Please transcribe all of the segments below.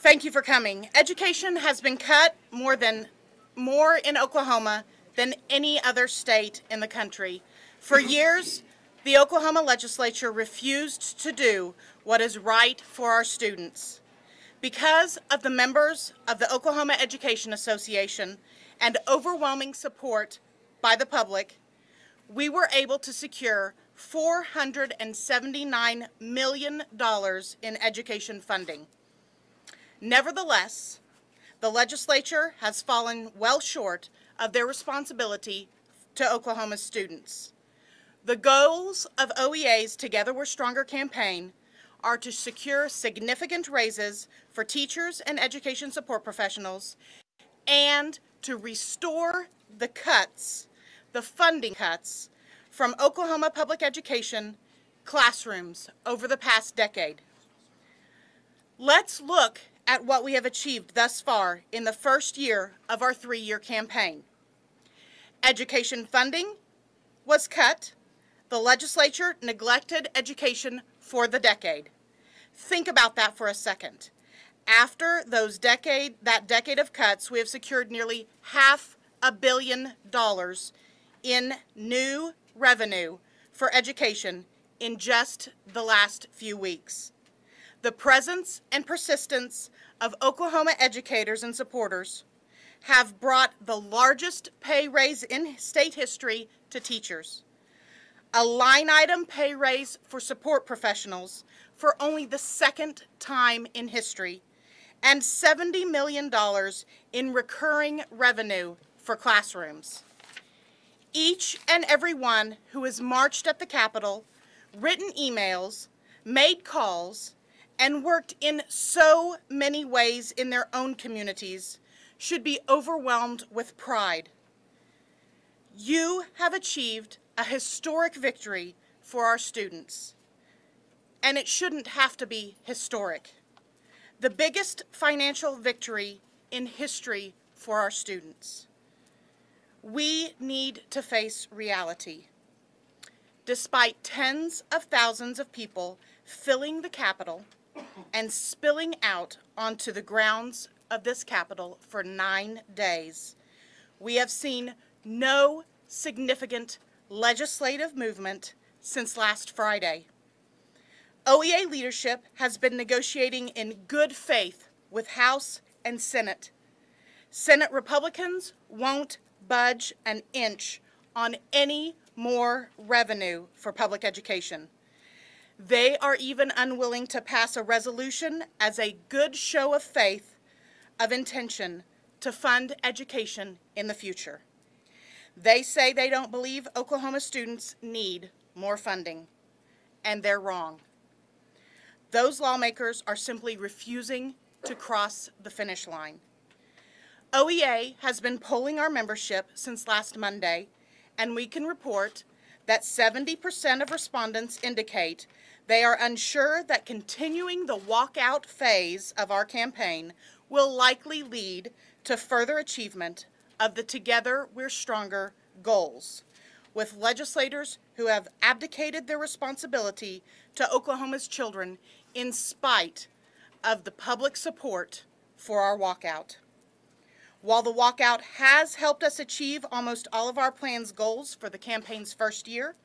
Thank you for coming. Education has been cut more in Oklahoma than any other state in the country. For years, the Oklahoma legislature refused to do what is right for our students. Because of the members of the Oklahoma Education Association and overwhelming support by the public, we were able to secure $479 million in education funding. Nevertheless, the legislature has fallen well short of their responsibility to Oklahoma's students. The goals of OEA's Together We're Stronger campaign are to secure significant raises for teachers and education support professionals and to restore the funding cuts from Oklahoma public education classrooms over the past decade. Let's look at what we have achieved thus far in the first year of our 3-year campaign. Education funding was cut. The legislature neglected education for the decade. Think about that for a second. After that decade of cuts, we have secured nearly $500 million in new revenue for education in just the last few weeks. The presence and persistence of Oklahoma educators and supporters have brought the largest pay raise in state history to teachers, a line item pay raise for support professionals for only the second time in history, and $70 million in recurring revenue for classrooms. Each and every one who has marched at the Capitol, written emails, made calls, and worked in so many ways in their own communities should be overwhelmed with pride. You have achieved a historic victory for our students, and it shouldn't have to be historic. The biggest financial victory in history for our students. We need to face reality. Despite tens of thousands of people filling the Capitol and spilling out onto the grounds of this Capitol for 9 days, we have seen no significant legislative movement since last Friday. OEA leadership has been negotiating in good faith with House and Senate. Senate Republicans won't budge an inch on any more revenue for public education. They are even unwilling to pass a resolution as a good show of faith, of intention to fund education in the future. They say they don't believe Oklahoma students need more funding, and they're wrong. Those lawmakers are simply refusing to cross the finish line. OEA has been polling our membership since last Monday, and we can report that 70% of respondents indicate they are unsure that continuing the walkout phase of our campaign will likely lead to further achievement of the Together We're Stronger goals, with legislators who have abdicated their responsibility to Oklahoma's children in spite of the public support for our walkout. While the walkout has helped us achieve almost all of our plan's goals for the campaign's first year,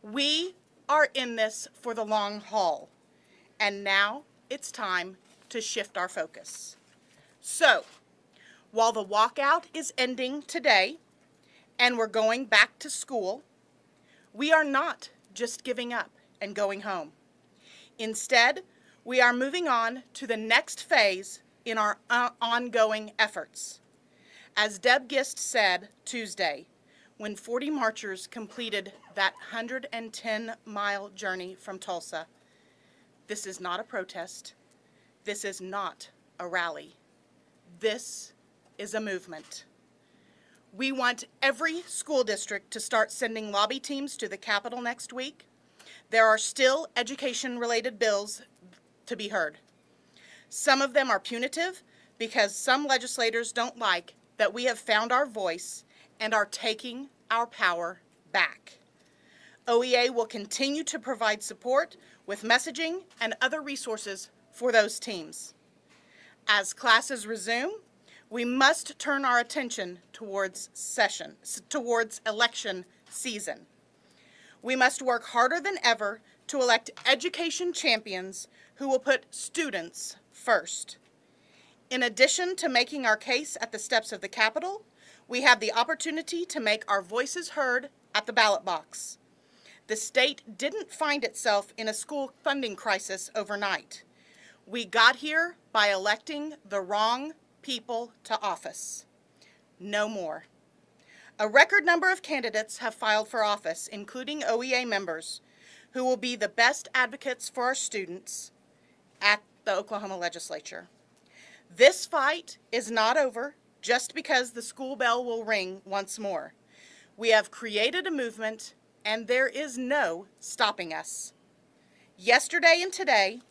we are in this for the long haul, and now it's time to shift our focus. So, while the walkout is ending today and we're going back to school, we are not just giving up and going home. Instead, we are moving on to the next phase in our ongoing efforts. As Deb Gist said Tuesday, when 40 marchers completed that 110-mile journey from Tulsa, this is not a protest. This is not a rally. This is a movement. We want every school district to start sending lobby teams to the Capitol next week. There are still education-related bills to be heard. Some of them are punitive because some legislators don't like that we have found our voice and are taking our power back. OEA will continue to provide support with messaging and other resources for those teams. As classes resume, we must turn our attention towards election season. We must work harder than ever to elect education champions who will put students first. In addition to making our case at the steps of the Capitol, we have the opportunity to make our voices heard at the ballot box. The state didn't find itself in a school funding crisis overnight. We got here by electing the wrong people to office. No more. A record number of candidates have filed for office, including OEA members, who will be the best advocates for our students at the Oklahoma legislature. This fight is not over just because the school bell will ring once more. We have created a movement, and there is no stopping us. Yesterday and today,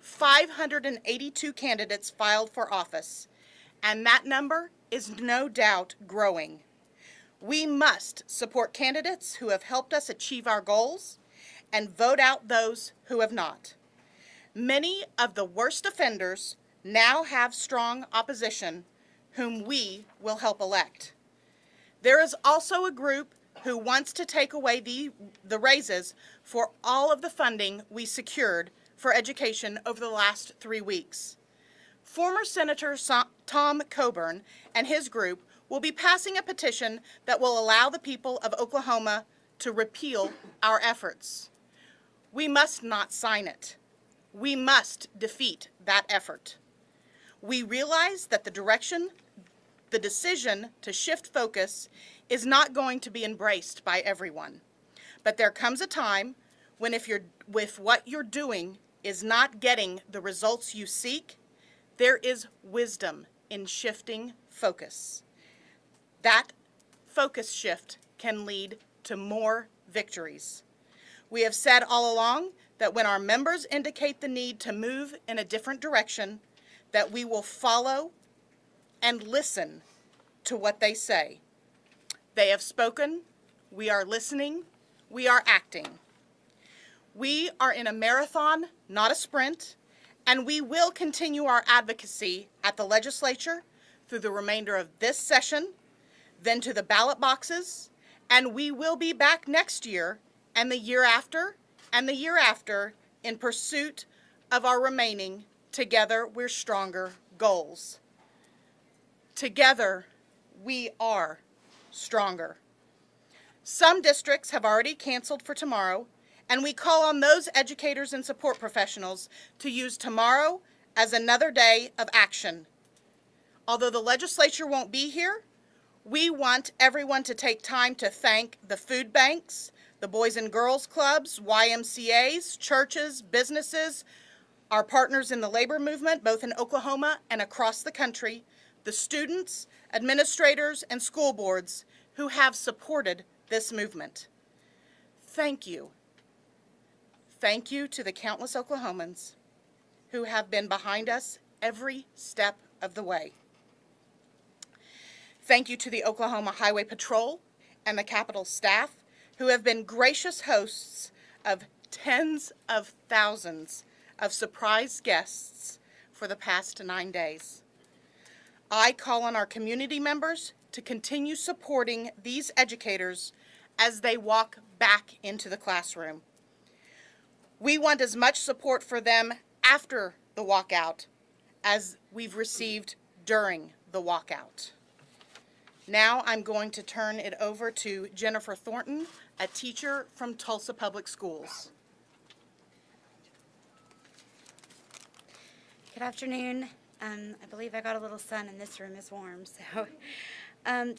582 candidates filed for office, and that number is no doubt growing. We must support candidates who have helped us achieve our goals and vote out those who have not. Many of the worst offenders now have strong opposition whom we will help elect. There is also a group who wants to take away the raises for all of the funding we secured for education over the last 3 weeks. Former Senator Tom Coburn and his group will be passing a petition that will allow the people of Oklahoma to repeal our efforts. We must not sign it. We must defeat that effort. We realize that the decision to shift focus is not going to be embraced by everyone. But there comes a time when if what you're doing is not getting the results you seek, there is wisdom in shifting focus. That focus shift can lead to more victories. We have said all along that when our members indicate the need to move in a different direction, that we will follow and listen to what they say. They have spoken, we are listening, we are acting. We are in a marathon, not a sprint, and we will continue our advocacy at the legislature through the remainder of this session, then to the ballot boxes, and we will be back next year and the year after and the year after in pursuit of our remaining Together We're Stronger goals. Together, we are stronger. Some districts have already canceled for tomorrow, and we call on those educators and support professionals to use tomorrow as another day of action. Although the legislature won't be here, we want everyone to take time to thank the food banks, the Boys and Girls Clubs, YMCAs, churches, businesses, our partners in the labor movement, both in Oklahoma and across the country, the students, administrators, and school boards who have supported this movement. Thank you. Thank you to the countless Oklahomans who have been behind us every step of the way. Thank you to the Oklahoma Highway Patrol and the Capitol staff who have been gracious hosts of tens of thousands of surprise guests for the past 9 days. I call on our community members to continue supporting these educators as they walk back into the classroom. We want as much support for them after the walkout as we've received during the walkout. Now I'm going to turn it over to Jennifer Thornton, a teacher from Tulsa Public Schools. Good afternoon. I believe I got a little sun and this room is warm. So,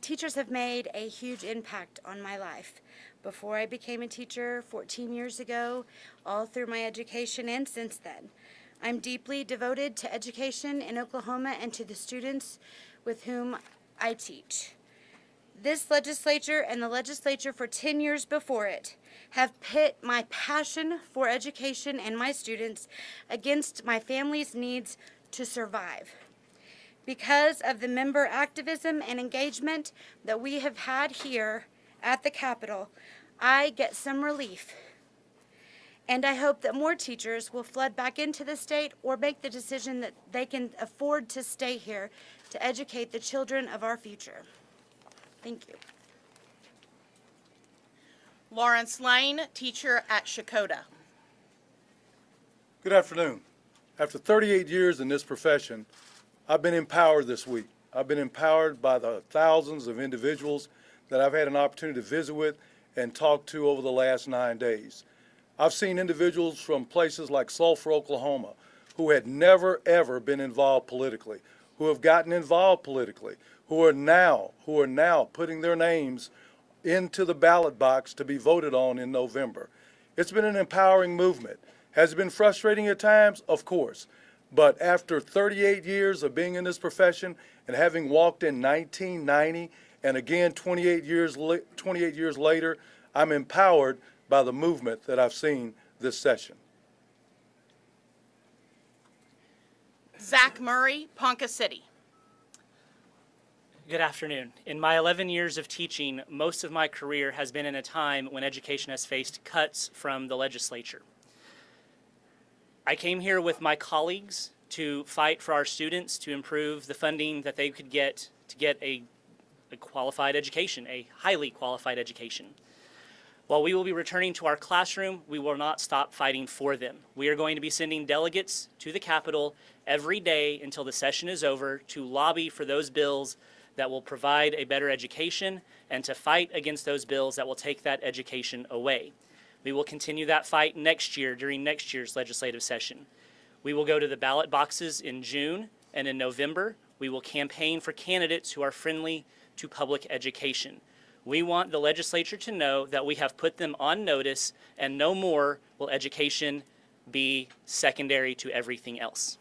teachers have made a huge impact on my life. Before I became a teacher 14 years ago, all through my education and since then. I'm deeply devoted to education in Oklahoma and to the students with whom I teach. This legislature and the legislature for 10 years before it have pit my passion for education and my students against my family's needs to survive. Because of the member activism and engagement that we have had here at the Capitol, I get some relief. And I hope that more teachers will flood back into the state or make the decision that they can afford to stay here to educate the children of our future. Thank you. Lawrence Lane, teacher at Shakota. Good afternoon. After 38 years in this profession, I've been empowered this week. I've been empowered by the thousands of individuals that I've had an opportunity to visit with and talk to over the last 9 days. I've seen individuals from places like Sulphur, Oklahoma, who had never, ever been involved politically, who have gotten involved politically, who are now putting their names into the ballot box to be voted on in November. It's been an empowering movement. Has it been frustrating at times? Of course. But after 38 years of being in this profession and having walked in 1990 and again 28 years later, I'm empowered by the movement that I've seen this session. Zach Murray, Ponca City. Good afternoon. In my 11 years of teaching, most of my career has been in a time when education has faced cuts from the legislature. I came here with my colleagues to fight for our students to improve the funding that they could get to get a qualified education, a highly qualified education. While we will be returning to our classroom, we will not stop fighting for them. We are going to be sending delegates to the Capitol every day until the session is over to lobby for those bills that will provide a better education and to fight against those bills that will take that education away. We will continue that fight next year during next year's legislative session. We will go to the ballot boxes in June, and in November, we will campaign for candidates who are friendly to public education. We want the legislature to know that we have put them on notice, and no more will education be secondary to everything else.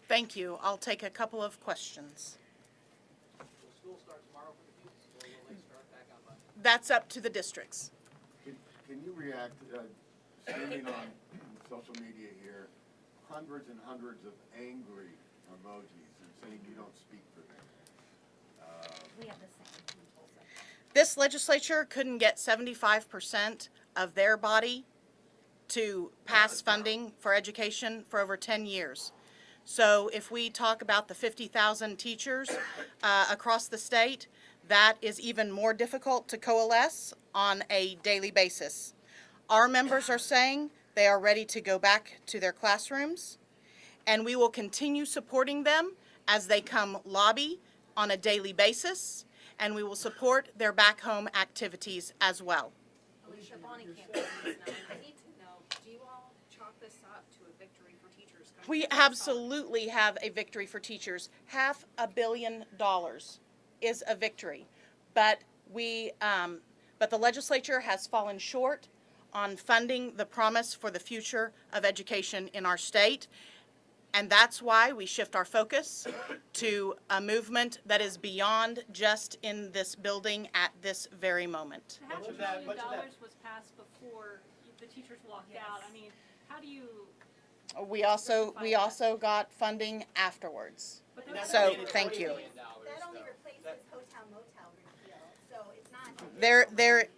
Thank you. I'll take a couple of questions. School starts tomorrow for the kids, or will they start back on Monday? That's up to the districts. Can you react, streaming on social media here, hundreds and hundreds of angry emojis and saying you don't speak for them? We have the same. This legislature couldn't get 75% of their body to pass funding for education for over 10 years. So if we talk about the 50,000 teachers across the state, that is even more difficult to coalesce on a daily basis. Our members are saying they are ready to go back to their classrooms, and we will continue supporting them as they come lobby on a daily basis, and we will support their back home activities as well. Alicia, Bonnie can't do this now. I need to know, do you all chalk this up to a victory for teachers? We absolutely have a victory for teachers. $500 million is a victory, but the legislature has fallen short on funding the promise for the future of education in our state, and that's why we shift our focus to a movement that is beyond just in this building at this very moment. How much $1 million was passed before the teachers walked out? I mean, how do you? We also got funding afterwards. So thank you. That only replaces hotel motel repeal, so it's not.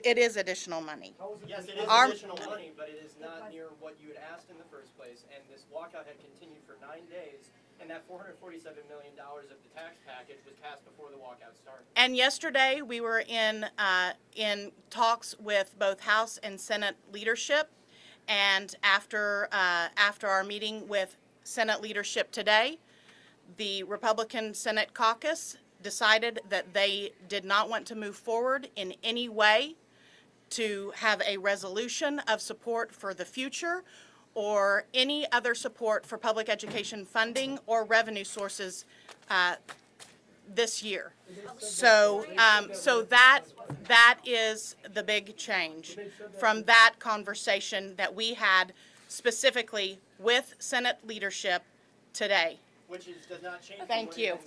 It is additional money. Yes, it is additional money, but it is not near what you had asked in the first place. And this walkout had continued for 9 days, and that $447 million of the tax package was passed before the walkout started. And yesterday we were in talks with both House and Senate leadership, and after our meeting with Senate leadership today, the Republican Senate caucus decided that they did not want to move forward in any way to have a resolution of support for the future or any other support for public education funding or revenue sources this year. So that is the big change from that conversation that we had specifically with Senate leadership today. Which does not change. Thank you.